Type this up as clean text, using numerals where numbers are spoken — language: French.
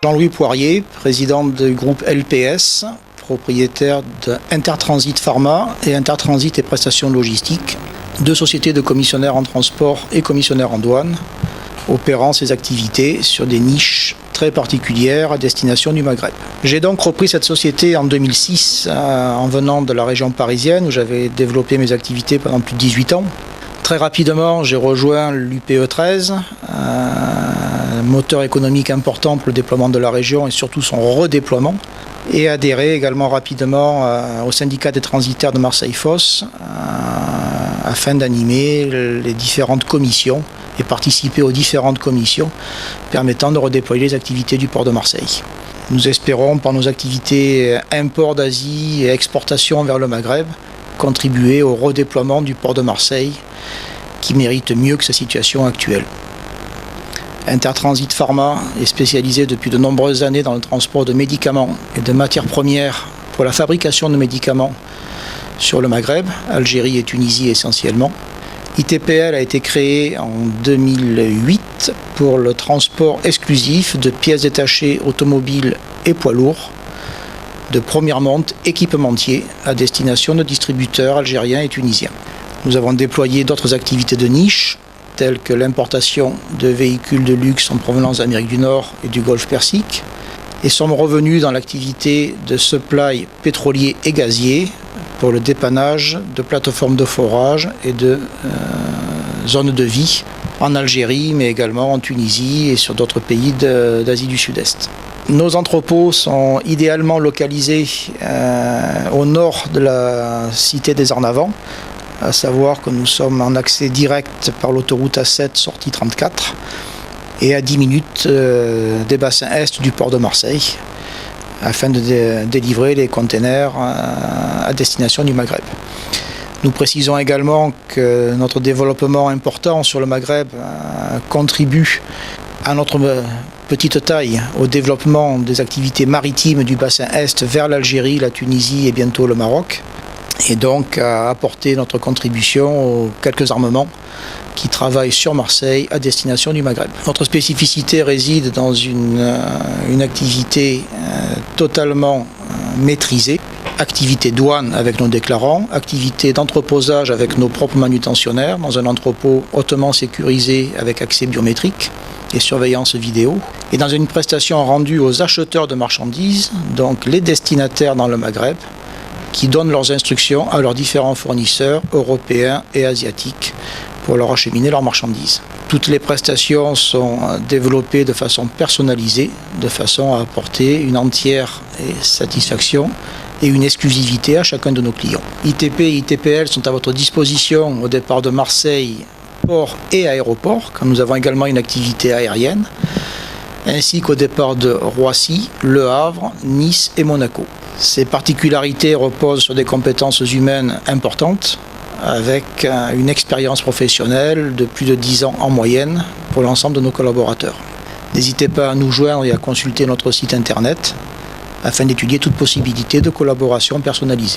Jean-Louis Poirier, président du groupe LPS, propriétaire d'Intertransit Pharma et Intertransit et Prestations Logistiques, deux sociétés de commissionnaires en transport et commissionnaires en douane, opérant ces activités sur des niches très particulières à destination du Maghreb. J'ai donc repris cette société en 2006 en venant de la région parisienne où j'avais développé mes activités pendant plus de 18 ans. Très rapidement, j'ai rejoint l'UPE 13, un moteur économique important pour le déploiement de la région et surtout son redéploiement, et adhéré également rapidement au syndicat des transitaires de Marseille-Fos afin d'animer les différentes commissions et participer aux différentes commissions permettant de redéployer les activités du port de Marseille. Nous espérons, par nos activités import d'Asie et exportation vers le Maghreb, contribuer au redéploiement du port de Marseille qui mérite mieux que sa situation actuelle. Intertransit Pharma est spécialisé depuis de nombreuses années dans le transport de médicaments et de matières premières pour la fabrication de médicaments sur le Maghreb, Algérie et Tunisie essentiellement. ITPL a été créé en 2008 pour le transport exclusif de pièces détachées automobiles et poids lourds de première monte équipementiers à destination de distributeurs algériens et tunisiens. Nous avons déployé d'autres activités de niche, telles que l'importation de véhicules de luxe en provenance d'Amérique du Nord et du Golfe Persique, et sommes revenus dans l'activité de supply pétrolier et gazier pour le dépannage de plateformes de forage et de zones de vie en Algérie, mais également en Tunisie et sur d'autres pays d'Asie du Sud-Est. Nos entrepôts sont idéalement localisés au nord de la cité des Arnavants, à savoir que nous sommes en accès direct par l'autoroute A7 sortie 34 et à 10 minutes des bassins est du port de Marseille afin de délivrer les containers à destination du Maghreb. Nous précisons également que notre développement important sur le Maghreb contribue à notre petite taille au développement des activités maritimes du bassin Est vers l'Algérie, la Tunisie et bientôt le Maroc, et donc à apporter notre contribution aux quelques armements qui travaillent sur Marseille à destination du Maghreb. Notre spécificité réside dans une activité totalement maîtrisée, activité douane avec nos déclarants, activité d'entreposage avec nos propres manutentionnaires dans un entrepôt hautement sécurisé avec accès biométrique et surveillance vidéo, et dans une prestation rendue aux acheteurs de marchandises, donc les destinataires dans le Maghreb, qui donnent leurs instructions à leurs différents fournisseurs européens et asiatiques pour leur acheminer leurs marchandises. Toutes les prestations sont développées de façon personnalisée, de façon à apporter une entière satisfaction et une exclusivité à chacun de nos clients. ITP et ITPL sont à votre disposition au départ de Marseille, port et aéroport, quand nous avons également une activité aérienne, ainsi qu'au départ de Roissy, Le Havre, Nice et Monaco. Ces particularités reposent sur des compétences humaines importantes, avec une expérience professionnelle de plus de 10 ans en moyenne pour l'ensemble de nos collaborateurs. N'hésitez pas à nous joindre et à consulter notre site internet afin d'étudier toute possibilité de collaboration personnalisée.